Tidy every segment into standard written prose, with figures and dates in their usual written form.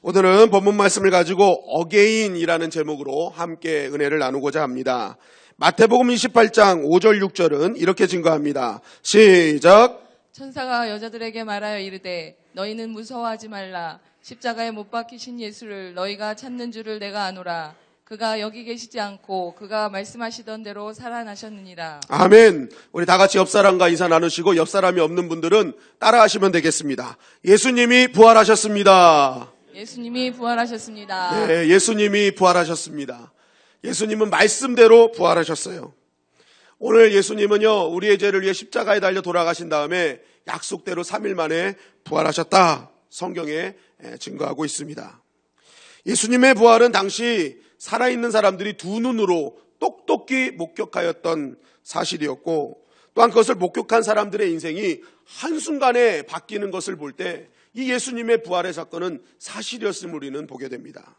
오늘은 본문 말씀을 가지고 어게인이라는 제목으로 함께 은혜를 나누고자 합니다. 마태복음 28장 5절 6절은 이렇게 증거합니다. 시작. 천사가 여자들에게 말하여 이르되 너희는 무서워하지 말라. 십자가에 못 박히신 예수를 너희가 찾는 줄을 내가 아노라. 그가 여기 계시지 않고 그가 말씀하시던 대로 살아나셨느니라. 아멘. 우리 다 같이 옆 사람과 인사 나누시고 옆 사람이 없는 분들은 따라하시면 되겠습니다. 예수님이 부활하셨습니다. 예수님이 부활하셨습니다. 네, 예수님이 부활하셨습니다. 예수님은 말씀대로 부활하셨어요. 오늘 예수님은요, 우리의 죄를 위해 십자가에 달려 돌아가신 다음에 약속대로 3일 만에 부활하셨다. 성경에 증거하고 있습니다. 예수님의 부활은 당시 살아있는 사람들이 두 눈으로 똑똑히 목격하였던 사실이었고, 또한 그것을 목격한 사람들의 인생이 한순간에 바뀌는 것을 볼 때 이 예수님의 부활의 사건은 사실이었음을 우리는 보게 됩니다.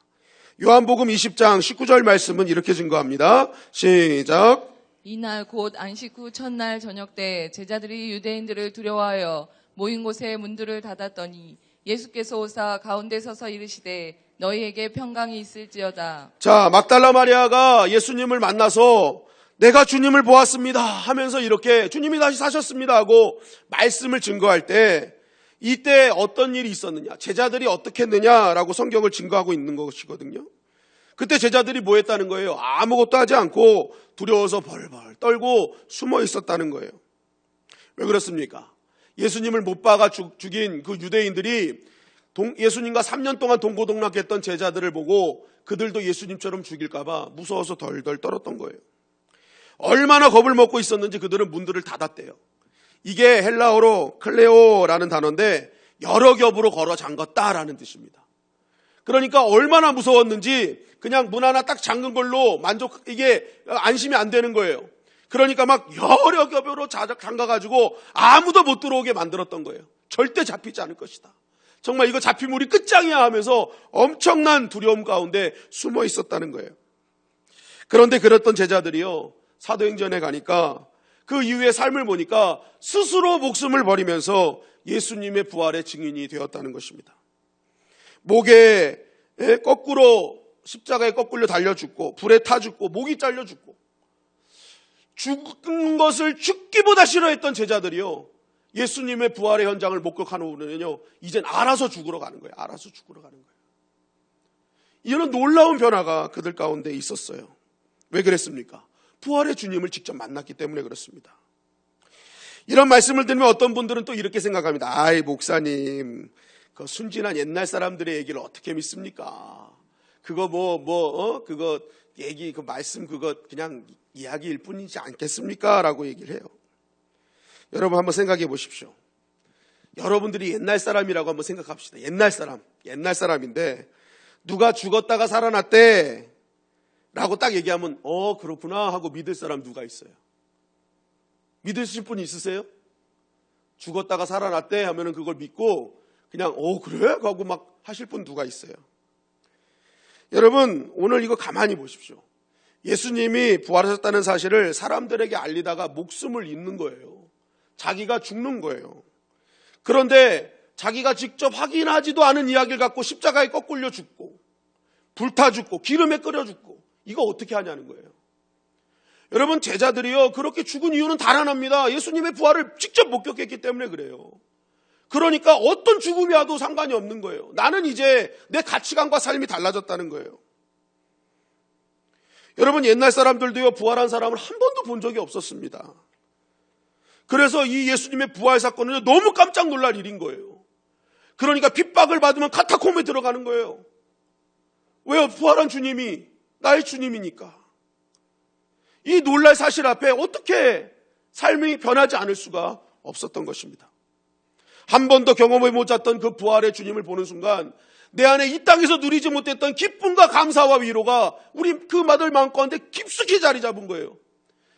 요한복음 20장 19절 말씀은 이렇게 증거합니다. 시작. 이날 곧 안식 후 첫날 저녁 때 제자들이 유대인들을 두려워하여 모인 곳에 문들을 닫았더니 예수께서 오사 가운데 서서 이르시되 너희에게 평강이 있을지어다. 자, 막달라 마리아가 예수님을 만나서 내가 주님을 보았습니다 하면서 이렇게 주님이 다시 사셨습니다 하고 말씀을 증거할 때 이때 어떤 일이 있었느냐, 제자들이 어떻게 했느냐라고 성경을 증거하고 있는 것이거든요. 그때 제자들이 뭐 했다는 거예요? 아무것도 하지 않고 두려워서 벌벌 떨고 숨어 있었다는 거예요. 왜 그렇습니까? 예수님을 못 박아 죽인 그 유대인들이 예수님과 3년 동안 동고동락했던 제자들을 보고 그들도 예수님처럼 죽일까 봐 무서워서 덜덜 떨었던 거예요. 얼마나 겁을 먹고 있었는지 그들은 문들을 닫았대요. 이게 헬라어로 클레오라는 단어인데 여러 겹으로 걸어 잠갔다라는 뜻입니다. 그러니까 얼마나 무서웠는지 그냥 문 하나 딱 잠근 걸로 이게 안심이 안 되는 거예요. 그러니까 막 여러 겹으로 잠가가지고 아무도 못 들어오게 만들었던 거예요. 절대 잡히지 않을 것이다. 정말 이거 잡히면 우리 끝장이야 하면서 엄청난 두려움 가운데 숨어 있었다는 거예요. 그런데 그랬던 제자들이요, 사도행전에 가니까 그 이후의 삶을 보니까 스스로 목숨을 버리면서 예수님의 부활의 증인이 되었다는 것입니다. 목에 거꾸로 십자가에 거꾸로 달려 죽고 불에 타 죽고 목이 잘려 죽고 죽은 것을 죽기보다 싫어했던 제자들이요, 예수님의 부활의 현장을 목격한 후는요 이젠 알아서 죽으러 가는 거예요. 알아서 죽으러 가는 거예요. 이런 놀라운 변화가 그들 가운데 있었어요. 왜 그랬습니까? 부활의 주님을 직접 만났기 때문에 그렇습니다. 이런 말씀을 들으면 어떤 분들은 또 이렇게 생각합니다. 아이, 목사님, 그 순진한 옛날 사람들의 얘기를 어떻게 믿습니까? 그거 그거 얘기, 그 말씀 그거 그냥 이야기일 뿐이지 않겠습니까? 라고 얘기를 해요. 여러분 한번 생각해 보십시오. 여러분들이 옛날 사람이라고 한번 생각합시다. 옛날 사람인데 누가 죽었다가 살아났대 라고 딱 얘기하면 그렇구나 하고 믿을 사람 누가 있어요? 믿으실 분 있으세요? 죽었다가 살아났대 하면은 그걸 믿고 그냥 그래? 하고 막 하실 분 누가 있어요? 여러분 오늘 이거 가만히 보십시오. 예수님이 부활하셨다는 사실을 사람들에게 알리다가 목숨을 잃는 거예요. 자기가 죽는 거예요. 그런데 자기가 직접 확인하지도 않은 이야기를 갖고 십자가에 거꾸려 죽고 불타 죽고 기름에 끓여 죽고 이거 어떻게 하냐는 거예요. 여러분 제자들이요 그렇게 죽은 이유는 단언합니다. 예수님의 부활을 직접 목격했기 때문에 그래요. 그러니까 어떤 죽음이 와도 상관이 없는 거예요. 나는 이제 내 가치관과 삶이 달라졌다는 거예요. 여러분 옛날 사람들도요 부활한 사람을 한 번도 본 적이 없었습니다. 그래서 이 예수님의 부활 사건은 너무 깜짝 놀랄 일인 거예요. 그러니까 핍박을 받으면 카타콤에 들어가는 거예요. 왜요? 부활한 주님이 나의 주님이니까. 이 놀랄 사실 앞에 어떻게 삶이 변하지 않을 수가 없었던 것입니다. 한 번도 경험해 못 잤던 그 부활의 주님을 보는 순간 내 안에 이 땅에서 누리지 못했던 기쁨과 감사와 위로가 우리 그 마들 마음 가운데 깊숙이 자리 잡은 거예요.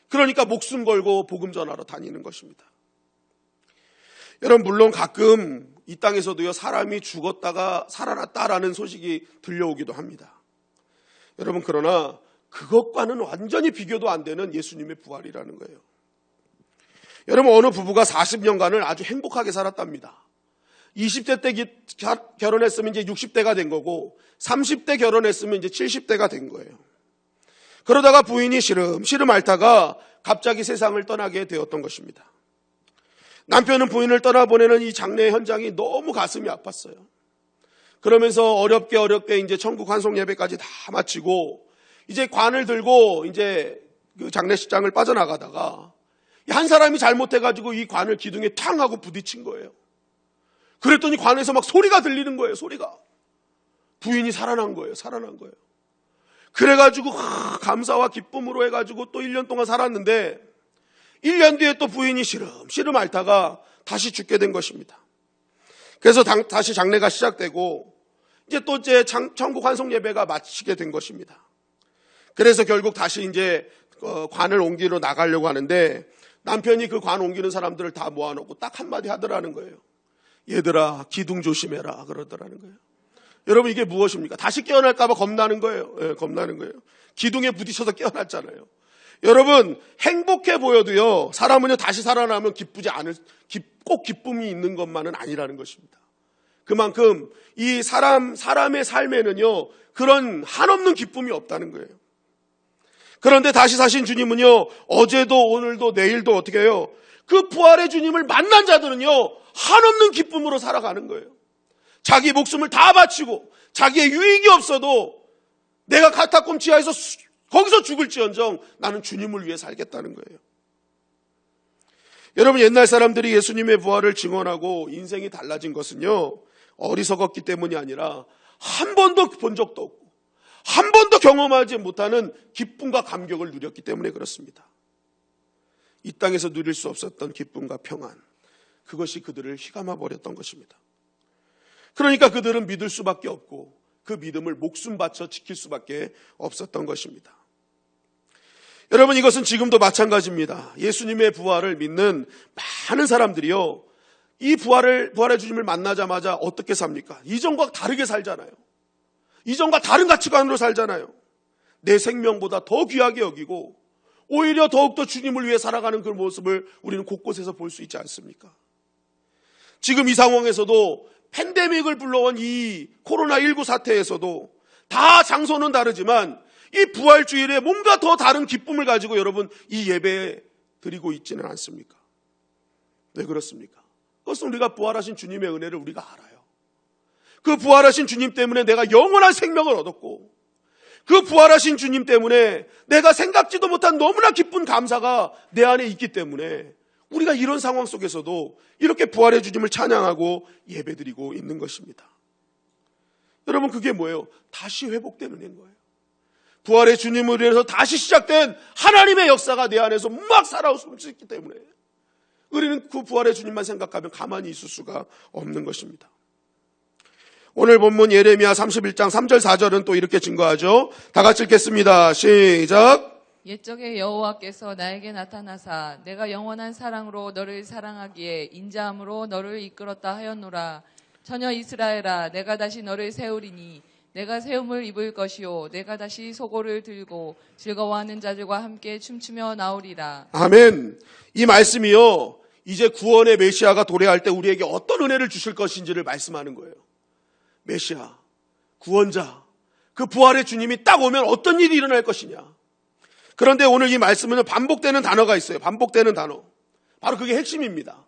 그러니까 목숨 걸고 복음 전하러 다니는 것입니다. 여러분 물론 가끔 이 땅에서도요 사람이 죽었다가 살아났다라는 소식이 들려오기도 합니다. 여러분 그러나 그것과는 완전히 비교도 안 되는 예수님의 부활이라는 거예요. 여러분 어느 부부가 40년간을 아주 행복하게 살았답니다. 20대 때 결혼했으면 이제 60대가 된 거고 30대 결혼했으면 이제 70대가 된 거예요. 그러다가 부인이 시름 앓다가 갑자기 세상을 떠나게 되었던 것입니다. 남편은 부인을 떠나보내는 이 장례 현장이 너무 가슴이 아팠어요. 그러면서 어렵게 이제 천국 환송 예배까지 다 마치고 이제 관을 들고 이제 그 장례식장을 빠져나가다가 한 사람이 잘못해가지고 이 관을 기둥에 탕 하고 부딪힌 거예요. 그랬더니 관에서 막 소리가 들리는 거예요. 소리가. 부인이 살아난 거예요. 그래가지고 감사와 기쁨으로 해가지고 또 1년 동안 살았는데 1년 뒤에 또 부인이 시름 앓다가 다시 죽게 된 것입니다. 그래서 다시 장례가 시작되고 이제 천국 환송 예배가 마치게 된 것입니다. 그래서 결국 다시 이제 관을 옮기러 나가려고 하는데 남편이 그 관 옮기는 사람들을 다 모아놓고 딱 한마디 하더라는 거예요. 얘들아, 기둥 조심해라 그러더라는 거예요. 여러분, 이게 무엇입니까? 다시 깨어날까 봐 겁나는 거예요. 겁나는 거예요. 기둥에 부딪혀서 깨어났잖아요. 여러분, 행복해 보여도요, 사람은요 다시 살아나면 꼭 기쁨이 있는 것만은 아니라는 것입니다. 그만큼 이 사람의 삶에는요 그런 한없는 기쁨이 없다는 거예요. 그런데 다시 사신 주님은요, 어제도 오늘도 내일도 어떻게 해요? 그 부활의 주님을 만난 자들은요 한없는 기쁨으로 살아가는 거예요. 자기 목숨을 다 바치고 자기의 유익이 없어도 내가 카타콤 지하에서 거기서 죽을지언정 나는 주님을 위해 살겠다는 거예요. 여러분, 옛날 사람들이 예수님의 부활을 증언하고 인생이 달라진 것은요 어리석었기 때문이 아니라 한 번도 본 적도 없고 한 번도 경험하지 못하는 기쁨과 감격을 누렸기 때문에 그렇습니다. 이 땅에서 누릴 수 없었던 기쁨과 평안, 그것이 그들을 휘감아 버렸던 것입니다. 그러니까 그들은 믿을 수밖에 없고 그 믿음을 목숨 바쳐 지킬 수밖에 없었던 것입니다. 여러분, 이것은 지금도 마찬가지입니다. 예수님의 부활을 믿는 많은 사람들이요, 이 부활의 주님을 만나자마자 어떻게 삽니까? 이전과 다르게 살잖아요. 이전과 다른 가치관으로 살잖아요. 내 생명보다 더 귀하게 여기고 오히려 더욱더 주님을 위해 살아가는 그 모습을 우리는 곳곳에서 볼 수 있지 않습니까? 지금 이 상황에서도 팬데믹을 불러온 이 코로나19 사태에서도 다 장소는 다르지만 이 부활주일에 뭔가 더 다른 기쁨을 가지고 여러분 이 예배에 드리고 있지는 않습니까? 왜 그렇습니까? 그것은 우리가 부활하신 주님의 은혜를 우리가 알아요. 그 부활하신 주님 때문에 내가 영원한 생명을 얻었고 그 부활하신 주님 때문에 내가 생각지도 못한 너무나 기쁜 감사가 내 안에 있기 때문에 우리가 이런 상황 속에서도 이렇게 부활의 주님을 찬양하고 예배드리고 있는 것입니다. 여러분, 그게 뭐예요? 다시 회복되는 거예요. 부활의 주님을 위해서 다시 시작된 하나님의 역사가 내 안에서 막 살아오고 있기 때문에 우리는 그 부활의 주님만 생각하면 가만히 있을 수가 없는 것입니다. 오늘 본문 예레미야 31장 3절 4절은 또 이렇게 증거하죠. 다 같이 읽겠습니다. 시작. 옛적에 여호와께서 나에게 나타나사 내가 영원한 사랑으로 너를 사랑하기에 인자함으로 너를 이끌었다 하였노라. 처녀 이스라엘아, 내가 다시 너를 세우리니 내가 세움을 입을 것이요 내가 다시 소고를 들고 즐거워하는 자들과 함께 춤추며 나오리라. 아멘. 이 말씀이요, 이제 구원의 메시아가 도래할 때 우리에게 어떤 은혜를 주실 것인지를 말씀하는 거예요. 메시아, 구원자, 그 부활의 주님이 딱 오면 어떤 일이 일어날 것이냐. 그런데 오늘 이 말씀은 반복되는 단어가 있어요. 반복되는 단어. 바로 그게 핵심입니다.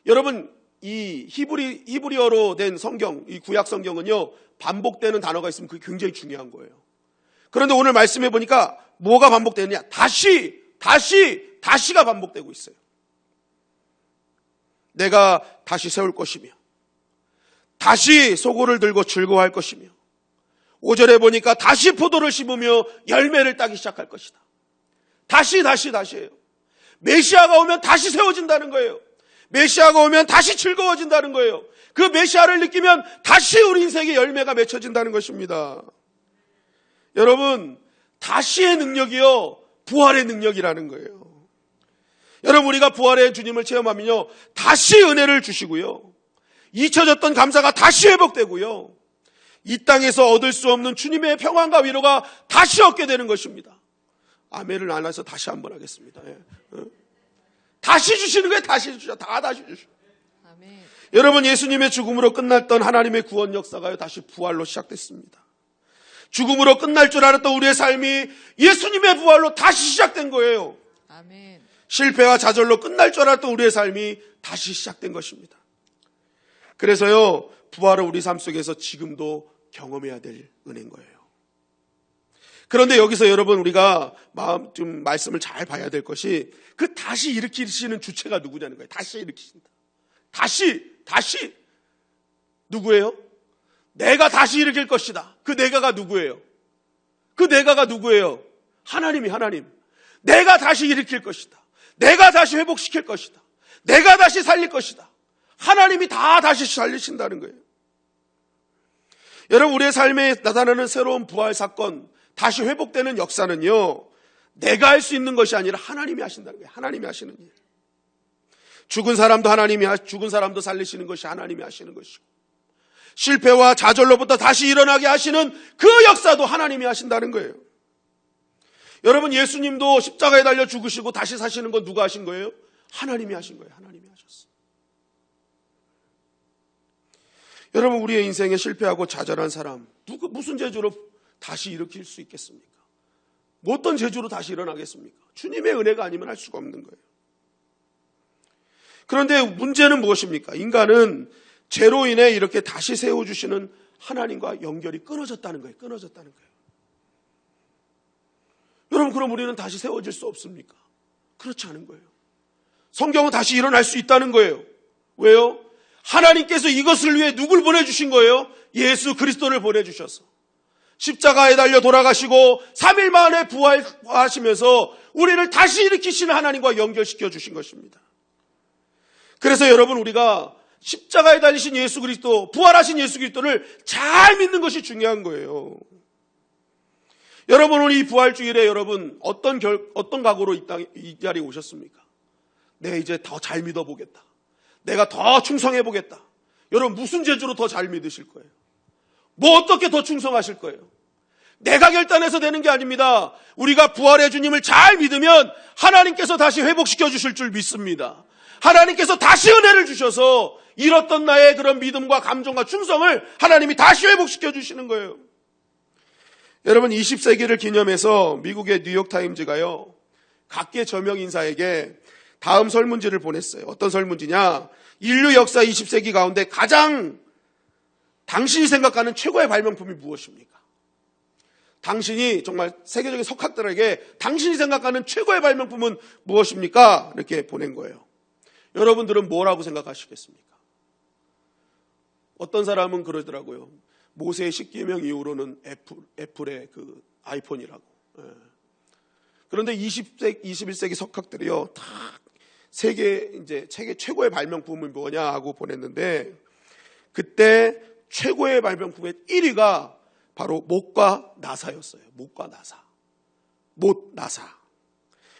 여러분, 이 히브리어로 된 성경, 이 구약 성경은요, 반복되는 단어가 있으면 그게 굉장히 중요한 거예요. 그런데 오늘 말씀해 보니까 뭐가 반복되느냐? 다시가 반복되고 있어요. 내가 다시 세울 것이며 다시 소고를 들고 즐거워할 것이며 5절에 보니까 다시 포도를 심으며 열매를 따기 시작할 것이다. 다시예요. 메시아가 오면 다시 세워진다는 거예요. 메시아가 오면 다시 즐거워진다는 거예요. 그 메시아를 느끼면 다시 우리 인생의 열매가 맺혀진다는 것입니다. 여러분, 다시의 능력이요, 부활의 능력이라는 거예요. 여러분, 우리가 부활의 주님을 체험하면요, 다시 은혜를 주시고요, 잊혀졌던 감사가 다시 회복되고요, 이 땅에서 얻을 수 없는 주님의 평안과 위로가 다시 얻게 되는 것입니다. 아멘을 안 해서 다시 한번 하겠습니다. 다시 주시는 거예요. 다시 주셔. 다시 주셔. 아멘. 여러분, 예수님의 죽음으로 끝났던 하나님의 구원 역사가 다시 부활로 시작됐습니다. 죽음으로 끝날 줄 알았던 우리의 삶이 예수님의 부활로 다시 시작된 거예요. 아멘. 실패와 좌절로 끝날 줄 알았던 우리의 삶이 다시 시작된 것입니다. 그래서요, 부활은 우리 삶 속에서 지금도 경험해야 될 은혜인 거예요. 그런데 여기서 여러분, 우리가 좀 말씀을 잘 봐야 될 것이 그 다시 일으키시는 주체가 누구냐는 거예요. 다시 일으키신다. 다시 누구예요? 내가 다시 일으킬 것이다. 그 내가가 누구예요? 그 내가가 누구예요? 하나님. 내가 다시 일으킬 것이다. 내가 다시 회복시킬 것이다. 내가 다시 살릴 것이다. 하나님이 다시 살리신다는 거예요. 여러분, 우리의 삶에 나타나는 새로운 부활 사건, 다시 회복되는 역사는요, 내가 할 수 있는 것이 아니라 하나님이 하신다는 거예요. 하나님이 하시는 일. 죽은 사람도 살리시는 것이 하나님이 하시는 것이고, 실패와 좌절로부터 다시 일어나게 하시는 그 역사도 하나님이 하신다는 거예요. 여러분, 예수님도 십자가에 달려 죽으시고 다시 사시는 건 누가 하신 거예요? 하나님이 하신 거예요. 하나님이 하셨어요. 여러분, 우리의 인생에 실패하고 좌절한 사람, 무슨 재주로 다시 일으킬 수 있겠습니까? 뭐 어떤 재주로 다시 일어나겠습니까? 주님의 은혜가 아니면 할 수가 없는 거예요. 그런데 문제는 무엇입니까? 인간은 죄로 인해 이렇게 다시 세워주시는 하나님과 연결이 끊어졌다는 거예요. 여러분, 그럼 우리는 다시 세워질 수 없습니까? 그렇지 않은 거예요. 성경은 다시 일어날 수 있다는 거예요. 왜요? 하나님께서 이것을 위해 누굴 보내주신 거예요? 예수 그리스도를 보내주셔서 십자가에 달려 돌아가시고 3일 만에 부활하시면서 우리를 다시 일으키시는 하나님과 연결시켜 주신 것입니다. 그래서 여러분, 우리가 십자가에 달리신 예수 그리스도, 부활하신 예수 그리스도를 잘 믿는 것이 중요한 거예요. 여러분, 오늘 이 부활주일에 여러분 어떤 각오로 이 자리에 오셨습니까? 내 이제 더 잘 믿어보겠다. 내가 더 충성해보겠다. 여러분, 무슨 재주로 더 잘 믿으실 거예요? 뭐 어떻게 더 충성하실 거예요? 내가 결단해서 되는 게 아닙니다. 우리가 부활의 주님을 잘 믿으면 하나님께서 다시 회복시켜 주실 줄 믿습니다. 하나님께서 다시 은혜를 주셔서 잃었던 나의 그런 믿음과 감정과 충성을 하나님이 다시 회복시켜 주시는 거예요. 여러분, 20세기를 기념해서 미국의 뉴욕타임즈가요, 각계 저명 인사에게 다음 설문지를 보냈어요. 어떤 설문지냐? 인류 역사 20세기 가운데 가장 당신이 생각하는 최고의 발명품이 무엇입니까? 당신이 정말 세계적인 석학들에게 당신이 생각하는 최고의 발명품은 무엇입니까? 이렇게 보낸 거예요. 여러분들은 뭐라고 생각하시겠습니까? 어떤 사람은 그러더라고요. 모세의 10계명 이후로는 애플의 그 아이폰이라고. 그런데 21세기 석학들이요, 다 세계 최고의 발명품이 뭐냐 하고 보냈는데, 그때 최고의 발명품의 1위가 바로 못과 나사였어요. 못과 나사. 못, 나사.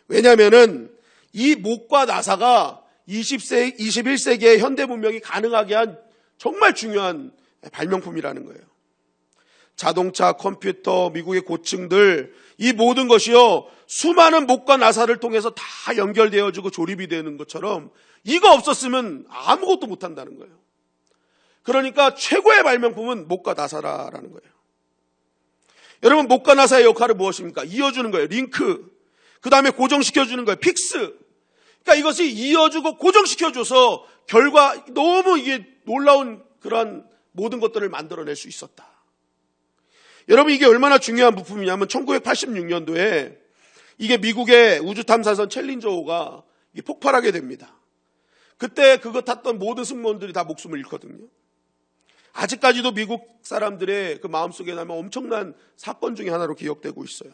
왜냐면은 이 못과 나사가 21세기의 현대 문명이 가능하게 한 정말 중요한 발명품이라는 거예요. 자동차, 컴퓨터, 미국의 고층들, 이 모든 것이요, 수많은 못과 나사를 통해서 다 연결되어지고 조립이 되는 것처럼 이거 없었으면 아무것도 못한다는 거예요. 그러니까 최고의 발명품은 못과 나사라는 거예요. 여러분, 못과 나사의 역할은 무엇입니까? 이어주는 거예요. 링크. 그 다음에 고정시켜주는 거예요. 픽스. 그러니까 이것이 이어주고 고정시켜줘서 결과 너무 이게 놀라운 그러한 모든 것들을 만들어낼 수 있었다. 여러분, 이게 얼마나 중요한 부품이냐면 1986년도에 이게 미국의 우주탐사선 챌린저호가 폭발하게 됩니다. 그때 그거 탔던 모든 승무원들이 다 목숨을 잃거든요. 아직까지도 미국 사람들의 그 마음속에 남아 엄청난 사건 중에 하나로 기억되고 있어요.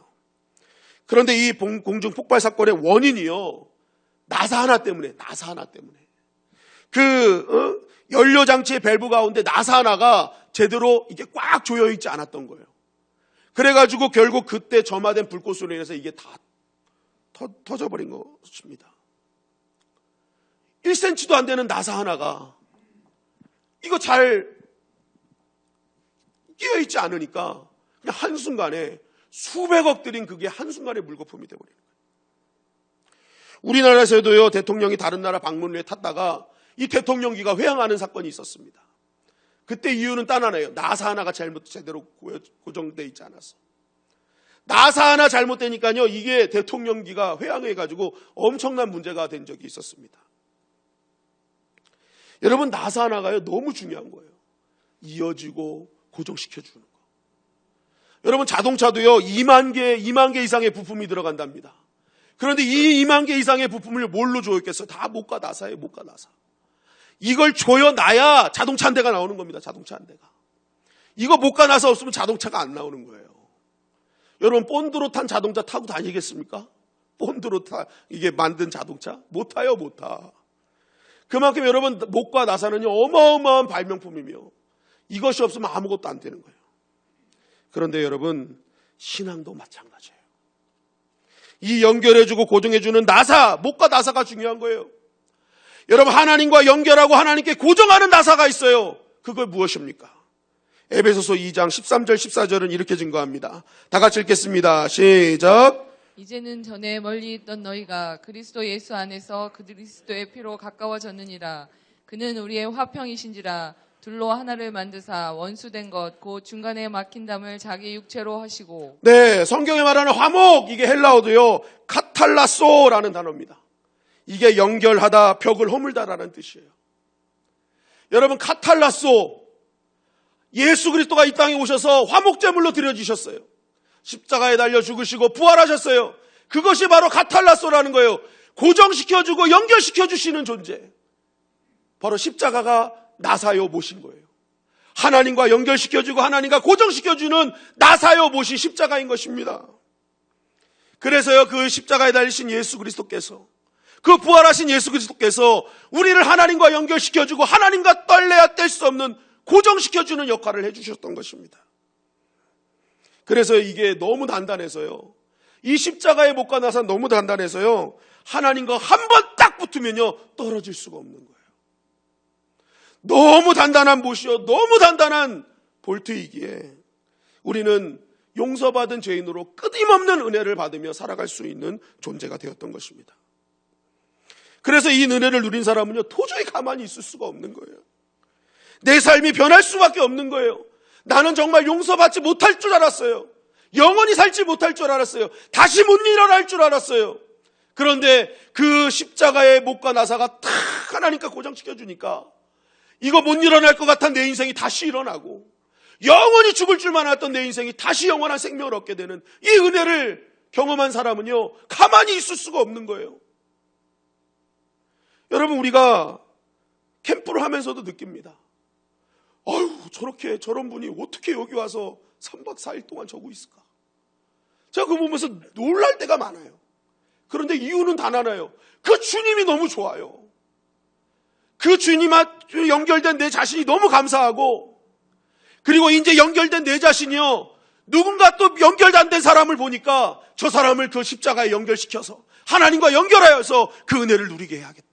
그런데 이 공중 폭발 사건의 원인이요, 나사 하나 때문에. 연료장치의 밸브 가운데 나사 하나가 제대로 이게 꽉 조여있지 않았던 거예요. 그래가지고 결국 그때 점화된 불꽃으로 인해서 이게 다 터져버린 것입니다. 1cm도 안 되는 나사 하나가 이거 잘 끼어있지 않으니까 그냥 한순간에 수백억 들인 그게 한순간에 물거품이 되어버리는 거예요. 우리나라에서도요, 대통령이 다른 나라 방문을 탔다가 이 대통령기가 회항하는 사건이 있었습니다. 그때 이유는 단 하나예요. 나사 하나가 제대로 고정되어 있지 않아서. 나사 하나 잘못되니까요, 이게 대통령기가 회항해가지고 엄청난 문제가 된 적이 있었습니다. 여러분, 나사 하나가요, 너무 중요한 거예요. 이어지고 고정시켜주는 거. 여러분, 자동차도요, 2만 개 이상의 부품이 들어간답니다. 그런데 이 2만 개 이상의 부품을 뭘로 조였겠어요? 다 목과 나사예요, 목과 나사. 이걸 조여놔야 자동차 한 대가 나오는 겁니다, 자동차 한 대가. 이거 목과 나사 없으면 자동차가 안 나오는 거예요. 여러분, 본드로 탄 자동차 타고 다니겠습니까? 본드로 이게 만든 자동차? 못 타요, 못 타. 그만큼 여러분, 목과 나사는요, 어마어마한 발명품이며 이것이 없으면 아무것도 안 되는 거예요. 그런데 여러분, 신앙도 마찬가지예요. 이 연결해주고 고정해주는 나사, 목과 나사가 중요한 거예요. 여러분, 하나님과 연결하고 하나님께 고정하는 나사가 있어요. 그걸 무엇입니까? 에베소서 2장 13절 14절은 이렇게 증거합니다. 다 같이 읽겠습니다. 시작. 이제는 전에 멀리 있던 너희가 그리스도 예수 안에서 그리스도의 피로 가까워졌느니라. 그는 우리의 화평이신지라. 둘로 하나를 만드사 원수된 것 곧 중간에 막힌 담을 자기 육체로 하시고. 네, 성경에 말하는 화목, 이게 헬라어도요, 카탈라소라는 단어입니다. 이게 연결하다, 벽을 허물다라는 뜻이에요. 여러분, 카탈라소, 예수 그리스도가 이 땅에 오셔서 화목제물로 드려지셨어요. 십자가에 달려 죽으시고 부활하셨어요. 그것이 바로 카탈라소라는 거예요. 고정시켜주고 연결시켜주시는 존재. 바로 십자가가 나사요 못인 거예요. 하나님과 연결시켜주고 하나님과 고정시켜주는 나사요 못이 십자가인 것입니다. 그래서요, 그 십자가에 달리신 예수 그리스도께서, 그 부활하신 예수 그리스도께서 우리를 하나님과 연결시켜주고 하나님과 뗄래야 뗄 수 없는 고정시켜주는 역할을 해주셨던 것입니다. 그래서 이게 너무 단단해서요, 이 십자가의 목과 나사 너무 단단해서요, 하나님과 한 번 딱 붙으면요 떨어질 수가 없는 거예요. 너무 단단한 못이요, 너무 단단한 볼트이기에 우리는 용서받은 죄인으로 끊임없는 은혜를 받으며 살아갈 수 있는 존재가 되었던 것입니다. 그래서 이 은혜를 누린 사람은요, 도저히 가만히 있을 수가 없는 거예요. 내 삶이 변할 수밖에 없는 거예요. 나는 정말 용서받지 못할 줄 알았어요. 영원히 살지 못할 줄 알았어요. 다시 못 일어날 줄 알았어요. 그런데 그 십자가의 목과 나사가 탁 하나님과 고정시켜주니까 이거 못 일어날 것 같은 내 인생이 다시 일어나고, 영원히 죽을 줄만 알았던 내 인생이 다시 영원한 생명을 얻게 되는 이 은혜를 경험한 사람은요, 가만히 있을 수가 없는 거예요. 여러분, 우리가 캠프를 하면서도 느낍니다. 아유, 저런 분이 어떻게 여기 와서 3박 4일 동안 저고 있을까? 제가 그거 보면서 놀랄 때가 많아요. 그런데 이유는 단 하나예요. 그 주님이 너무 좋아요. 그 주님과 연결된 내 자신이 너무 감사하고, 그리고 이제 연결된 내 자신이요, 누군가 또 연결 안 된 사람을 보니까 저 사람을 그 십자가에 연결시켜서 하나님과 연결하여서 그 은혜를 누리게 해야겠다.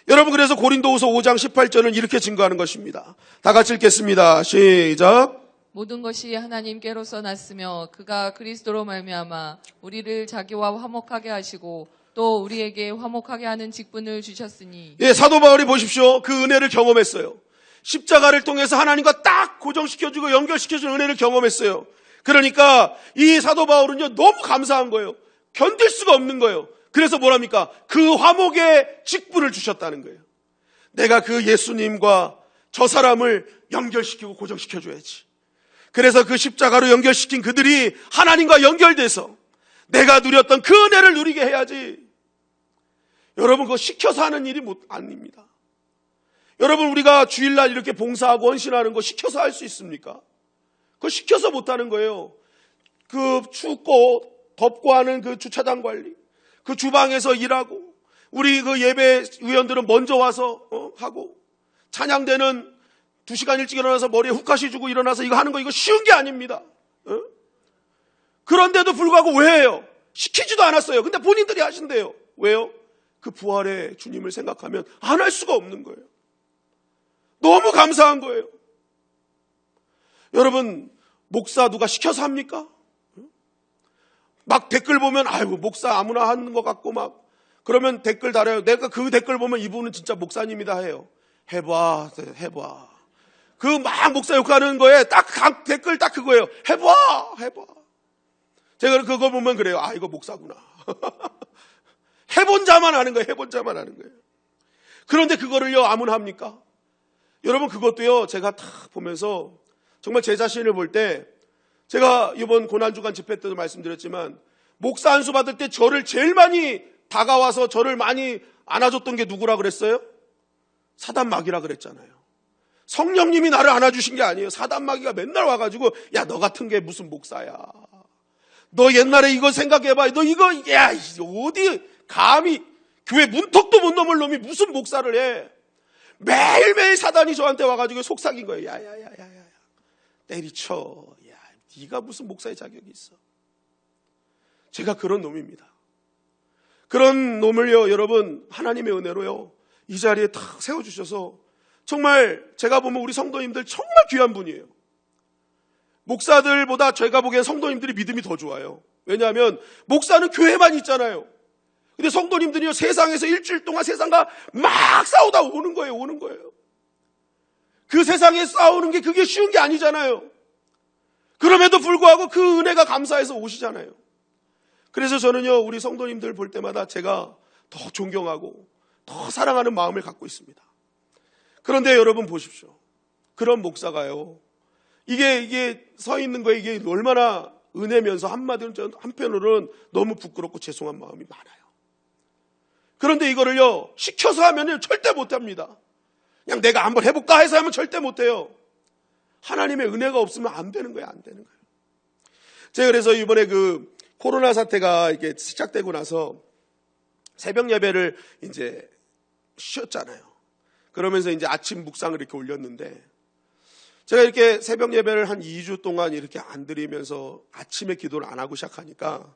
여러분, 그래서 고린도후서 5장 18절은 이렇게 증거하는 것입니다. 다 같이 읽겠습니다. 시작. 모든 것이 하나님께로서 났으며 그가 그리스도로 말미암아 우리를 자기와 화목하게 하시고 또 우리에게 화목하게 하는 직분을 주셨으니. 예, 사도 바울이 보십시오. 그 은혜를 경험했어요. 십자가를 통해서 하나님과 딱 고정시켜주고 연결시켜주는 은혜를 경험했어요. 그러니까 이 사도 바울은요, 너무 감사한 거예요. 견딜 수가 없는 거예요. 그래서 뭐랍니까? 그 화목의 직분을 주셨다는 거예요. 내가 그 예수님과 저 사람을 연결시키고 고정시켜줘야지. 그래서 그 십자가로 연결시킨 그들이 하나님과 연결돼서 내가 누렸던 그 은혜를 누리게 해야지. 여러분, 그거 시켜서 하는 일이 아닙니다. 여러분, 우리가 주일날 이렇게 봉사하고 헌신하는 거 시켜서 할 수 있습니까? 그거 시켜서 못하는 거예요. 그 춥고 덥고 하는 그 주차장 관리, 그 주방에서 일하고, 우리 그 예배 의원들은 먼저 와서 하고, 찬양대는 2시간 일찍 일어나서 머리에 훅카시 주고 일어나서 이거 하는 거, 이거 쉬운 게 아닙니다. 그런데도 불구하고 왜 해요? 시키지도 않았어요. 근데 본인들이 하신대요. 왜요? 그 부활의 주님을 생각하면 안 할 수가 없는 거예요. 너무 감사한 거예요. 여러분, 목사 누가 시켜서 합니까? 막 댓글 보면 아이고 목사 아무나 하는 것 같고 막 그러면 댓글 달아요. 내가 그 댓글 보면 이분은 진짜 목사님이다 해요. 해봐. 그 막 목사 욕하는 거에 딱 댓글 딱 그거예요. 해봐. 제가 그거 보면 그래요. 아, 이거 목사구나. 해본 자만 하는 거예요. 그런데 그거를요, 아무나 합니까? 여러분, 그것도요, 제가 딱 보면서 정말 제 자신을 볼 때, 제가 이번 고난주간 집회 때도 말씀드렸지만, 목사 안수 받을 때 저를 제일 많이 다가와서 저를 많이 안아줬던 게 누구라 그랬어요? 사단마귀라 그랬잖아요. 성령님이 나를 안아주신 게 아니에요. 사단마귀가 맨날 와가지고, 야, 너 같은 게 무슨 목사야. 너 옛날에 이거 생각해봐. 너 이거, 야, 어디, 감히, 교회 문턱도 못 넘을 놈이 무슨 목사를 해. 매일매일 사단이 저한테 와가지고 속삭인 거예요. 야, 때리쳐. 야, 네가 무슨 목사의 자격이 있어. 제가 그런 놈입니다. 그런 놈을요, 여러분, 하나님의 은혜로요, 이 자리에 탁 세워주셔서, 정말 제가 보면 우리 성도님들 정말 귀한 분이에요. 목사들보다 제가 보기엔 성도님들이 믿음이 더 좋아요. 왜냐하면 목사는 교회만 있잖아요. 근데 성도님들이요, 세상에서 일주일 동안 세상과 막 싸우다 오는 거예요. 그 세상에 싸우는 게 그게 쉬운 게 아니잖아요. 그럼에도 불구하고 그 은혜가 감사해서 오시잖아요. 그래서 저는요, 우리 성도님들 볼 때마다 제가 더 존경하고 더 사랑하는 마음을 갖고 있습니다. 그런데 여러분 보십시오. 그런 목사가요, 이게 서 있는 거에 이게 얼마나 은혜면서 한편으로는 너무 부끄럽고 죄송한 마음이 많아요. 그런데 이거를요, 시켜서 하면 절대 못합니다. 그냥 내가 한번 해볼까 해서 하면 절대 못해요. 하나님의 은혜가 없으면 안 되는 거예요. 제가 그래서 이번에 그 코로나 사태가 이게 시작되고 나서 새벽 예배를 이제 쉬었잖아요. 그러면서 이제 아침 묵상을 이렇게 올렸는데, 제가 이렇게 새벽 예배를 한 2주 동안 이렇게 안 드리면서 아침에 기도를 안 하고 시작하니까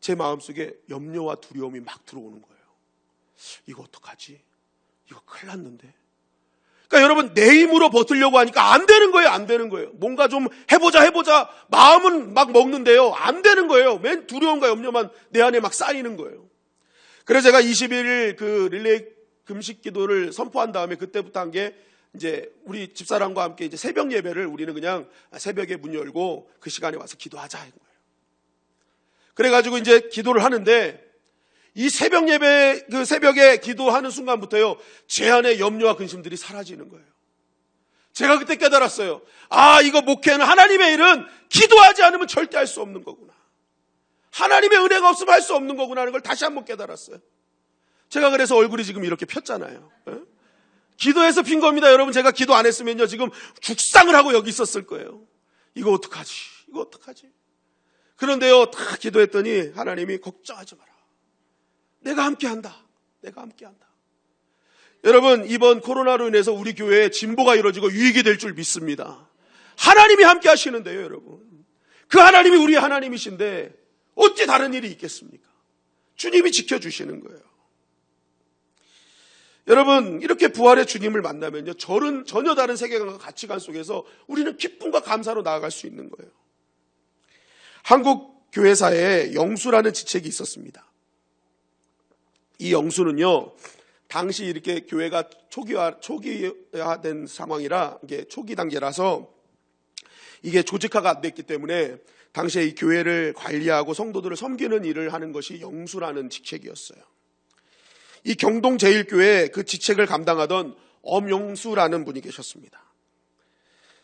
제 마음속에 염려와 두려움이 막 들어오는 거예요. 이거 어떡하지? 이거 큰일 났는데. 그러니까 여러분, 내 힘으로 버티려고 하니까 안 되는 거예요. 뭔가 좀 해보자. 마음은 막 먹는데요, 안 되는 거예요. 맨 두려움과 염려만 내 안에 막 쌓이는 거예요. 그래서 제가 21일 그 릴레이 금식 기도를 선포한 다음에 그때부터 한 게, 이제 우리 집사람과 함께 이제 새벽 예배를 우리는 그냥 새벽에 문 열고 그 시간에 와서 기도하자 한 거예요. 그래가지고 이제 기도를 하는데, 이 새벽 예배, 그 새벽에 기도하는 순간부터요, 제 안에 염려와 근심들이 사라지는 거예요. 제가 그때 깨달았어요. 아, 이거 목회는, 하나님의 일은 기도하지 않으면 절대 할 수 없는 거구나. 하나님의 은혜가 없으면 할 수 없는 거구나 하는 걸 다시 한번 깨달았어요. 제가 그래서 얼굴이 지금 이렇게 폈잖아요. 기도해서 핀 겁니다. 여러분, 제가 기도 안 했으면요, 지금 죽상을 하고 여기 있었을 거예요. 이거 어떡하지? 그런데요, 다 기도했더니 하나님이 걱정하지 마라. 내가 함께한다. 여러분, 이번 코로나로 인해서 우리 교회에 진보가 이루어지고 유익이 될 줄 믿습니다. 하나님이 함께 하시는데요, 여러분. 그 하나님이 우리의 하나님이신데 어찌 다른 일이 있겠습니까? 주님이 지켜주시는 거예요. 여러분, 이렇게 부활의 주님을 만나면요, 전혀 다른 세계관과 가치관 속에서 우리는 기쁨과 감사로 나아갈 수 있는 거예요. 한국 교회사에 영수라는 지책이 있었습니다. 이 영수는요, 당시 이렇게 교회가 초기화된 상황이라, 이게 초기 단계라서 이게 조직화가 안 됐기 때문에 당시에 이 교회를 관리하고 성도들을 섬기는 일을 하는 것이 영수라는 직책이었어요. 이 경동제일교회 그 직책을 감당하던 엄영수라는 분이 계셨습니다.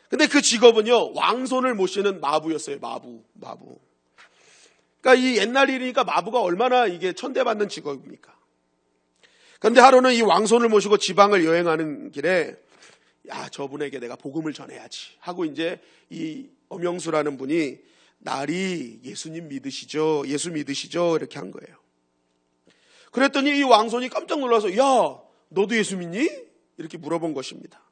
근데 그 직업은요, 왕손을 모시는 마부였어요. 마부. 그러니까 이 옛날 일이니까 마부가 얼마나 이게 천대받는 직업입니까? 그런데 하루는 이 왕손을 모시고 지방을 여행하는 길에, 야, 저분에게 내가 복음을 전해야지 하고 이제 이 엄영수라는 분이, 날이 예수 믿으시죠? 이렇게 한 거예요. 그랬더니 이 왕손이 깜짝 놀라서, 야, 너도 예수 믿니? 이렇게 물어본 것입니다.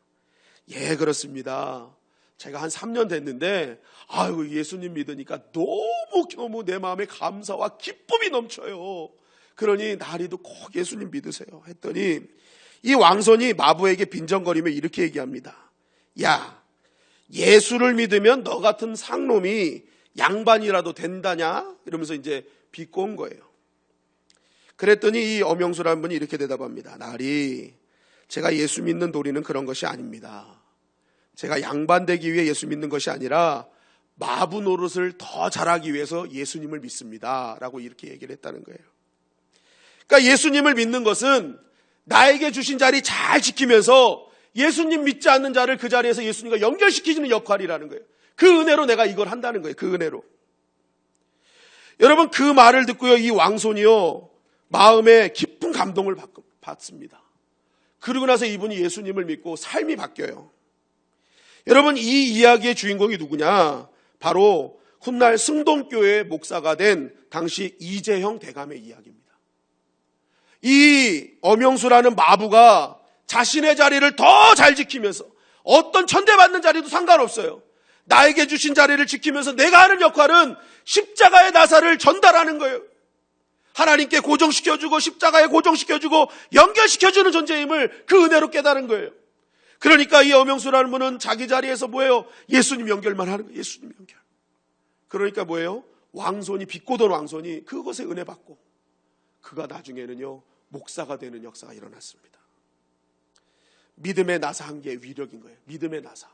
예, 그렇습니다. 제가 한 3년 됐는데, 아유, 예수님 믿으니까 너무 내 마음에 감사와 기쁨이 넘쳐요. 그러니 나리도 꼭 예수님 믿으세요. 했더니 이 왕손이 마부에게 빈정거리며 이렇게 얘기합니다. 야, 예수를 믿으면 너 같은 상놈이 양반이라도 된다냐? 이러면서 이제 비꼬은 거예요. 그랬더니 이 엄영수라는 분이 이렇게 대답합니다. 나리, 제가 예수 믿는 도리는 그런 것이 아닙니다. 제가 양반되기 위해 예수 믿는 것이 아니라 마부 노릇을 더 잘하기 위해서 예수님을 믿습니다. 라고 이렇게 얘기를 했다는 거예요. 그러니까 예수님을 믿는 것은 나에게 주신 자리 잘 지키면서 예수님 믿지 않는 자를 그 자리에서 예수님과 연결시키는 역할이라는 거예요. 그 은혜로 내가 이걸 한다는 거예요. 그 은혜로. 여러분, 그 말을 듣고요, 이 왕손이요, 마음에 깊은 감동을 받습니다. 그러고 나서 이분이 예수님을 믿고 삶이 바뀌어요. 여러분, 이 이야기의 주인공이 누구냐? 바로 훗날 승동교회 목사가 된 당시 이재형 대감의 이야기입니다. 이 엄영수라는 마부가 자신의 자리를 더 잘 지키면서 어떤 천대받는 자리도 상관없어요. 나에게 주신 자리를 지키면서 내가 하는 역할은 십자가의 나사를 전달하는 거예요. 하나님께 고정시켜주고 십자가에 고정시켜주고 연결시켜주는 존재임을 그 은혜로 깨달은 거예요. 그러니까 이 엄영수라는 분은 자기 자리에서 뭐예요? 예수님 연결만 하는 거예요. 예수님 연결. 그러니까 뭐예요? 왕손이, 비꼬던 왕손이 그것에 은혜 받고 그가 나중에는요, 목사가 되는 역사가 일어났습니다. 믿음의 나사 한 개의 위력인 거예요. 믿음의 나사.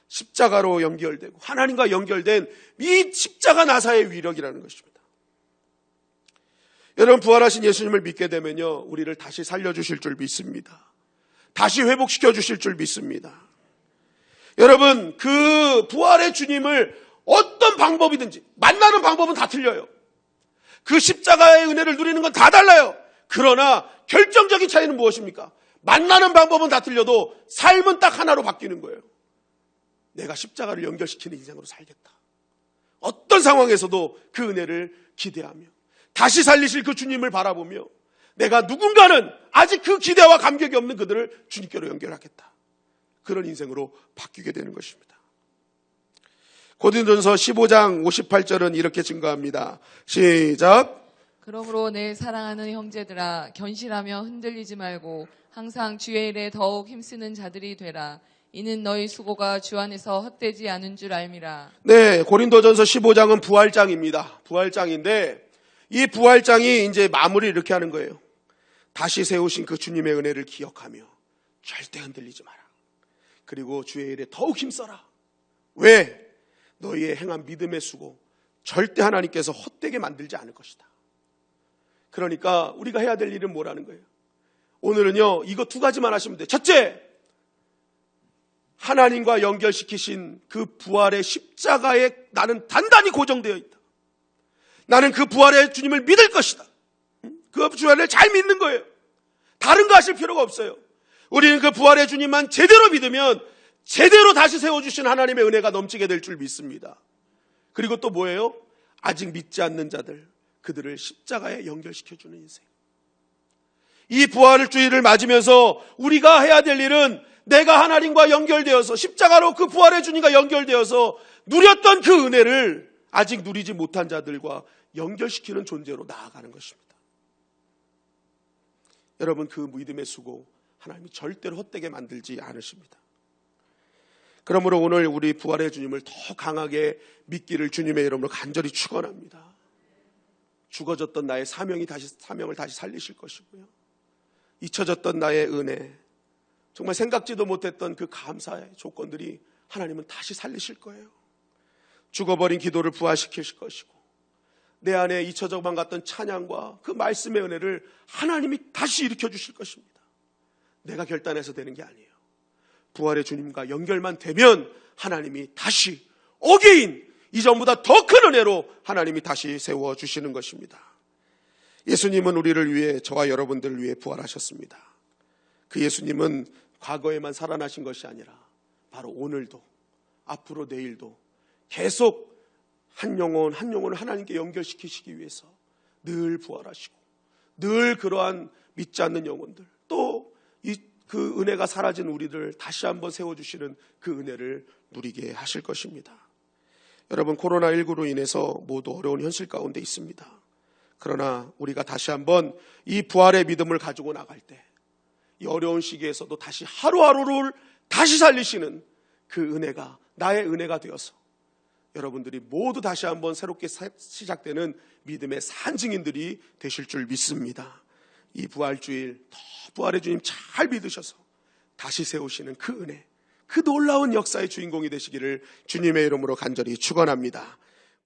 십자가로 연결되고 하나님과 연결된 이 십자가 나사의 위력이라는 것입니다. 여러분, 부활하신 예수님을 믿게 되면요, 우리를 다시 살려주실 줄 믿습니다. 다시 회복시켜 주실 줄 믿습니다. 여러분, 그 부활의 주님을 어떤 방법이든지 만나는 방법은 다 틀려요. 그 십자가의 은혜를 누리는 건 다 달라요. 그러나 결정적인 차이는 무엇입니까? 만나는 방법은 다 틀려도 삶은 딱 하나로 바뀌는 거예요. 내가 십자가를 연결시키는 인생으로 살겠다. 어떤 상황에서도 그 은혜를 기대하며 다시 살리실 그 주님을 바라보며 내가 누군가는 아직 그 기대와 감격이 없는 그들을 주님께로 연결하겠다. 그런 인생으로 바뀌게 되는 것입니다. 고린도전서 15장 58절은 이렇게 증거합니다. 시작. 그러므로 내 사랑하는 형제들아, 견실하며 흔들리지 말고 항상 주의 일에 더욱 힘쓰는 자들이 되라. 이는 너희 수고가 주 안에서 헛되지 않은 줄 알미라. 네, 고린도전서 15장은 부활장입니다. 부활장인데 이 부활장이 이제 마무리 이렇게 하는 거예요. 다시 세우신 그 주님의 은혜를 기억하며 절대 흔들리지 마라. 그리고 주의 일에 더욱 힘써라. 왜? 너희의 행한 믿음의 수고 절대 하나님께서 헛되게 만들지 않을 것이다. 그러니까 우리가 해야 될 일은 뭐라는 거예요? 오늘은요, 이거 두 가지만 하시면 돼요. 첫째, 하나님과 연결시키신 그 부활의 십자가에 나는 단단히 고정되어 있다. 나는 그 부활의 주님을 믿을 것이다. 그 부활을 잘 믿는 거예요. 다른 거 하실 필요가 없어요. 우리는 그 부활의 주님만 제대로 믿으면 제대로 다시 세워주신 하나님의 은혜가 넘치게 될 줄 믿습니다. 그리고 또 뭐예요? 아직 믿지 않는 자들, 그들을 십자가에 연결시켜주는 인생. 이 부활의 주일을 맞으면서 우리가 해야 될 일은 내가 하나님과 연결되어서 십자가로 그 부활의 주님과 연결되어서 누렸던 그 은혜를 아직 누리지 못한 자들과 연결시키는 존재로 나아가는 것입니다. 여러분, 그 믿음의 수고 하나님이 절대로 헛되게 만들지 않으십니다. 그러므로 오늘 우리 부활의 주님을 더 강하게 믿기를 주님의 이름으로 간절히 축원합니다. 죽어졌던 나의 사명을 다시 살리실 것이고요. 잊혀졌던 나의 은혜, 정말 생각지도 못했던 그 감사의 조건들이 하나님은 다시 살리실 거예요. 죽어버린 기도를 부활시키실 것이고 내 안에 잊혀져만 갔던 찬양과 그 말씀의 은혜를 하나님이 다시 일으켜 주실 것입니다. 내가 결단해서 되는 게 아니에요. 부활의 주님과 연결만 되면 하나님이 다시 어게인 이전보다 더 큰 은혜로 하나님이 다시 세워주시는 것입니다. 예수님은 우리를 위해, 저와 여러분들을 위해 부활하셨습니다. 그 예수님은 과거에만 살아나신 것이 아니라 바로 오늘도, 앞으로 내일도 계속 한 영혼 한 영혼을 하나님께 연결시키시기 위해서 늘 부활하시고 늘 그러한 믿지 않는 영혼들, 또 그 은혜가 사라진 우리를 다시 한번 세워주시는 그 은혜를 누리게 하실 것입니다. 여러분, 코로나19로 인해서 모두 어려운 현실 가운데 있습니다. 그러나 우리가 다시 한번 이 부활의 믿음을 가지고 나갈 때 이 어려운 시기에서도 다시 하루하루를 다시 살리시는 그 은혜가 나의 은혜가 되어서 여러분들이 모두 다시 한번 새롭게 시작되는 믿음의 산증인들이 되실 줄 믿습니다. 이 부활주일 더 부활의 주님 잘 믿으셔서 다시 세우시는 그 은혜, 그 놀라운 역사의 주인공이 되시기를 주님의 이름으로 간절히 축원합니다.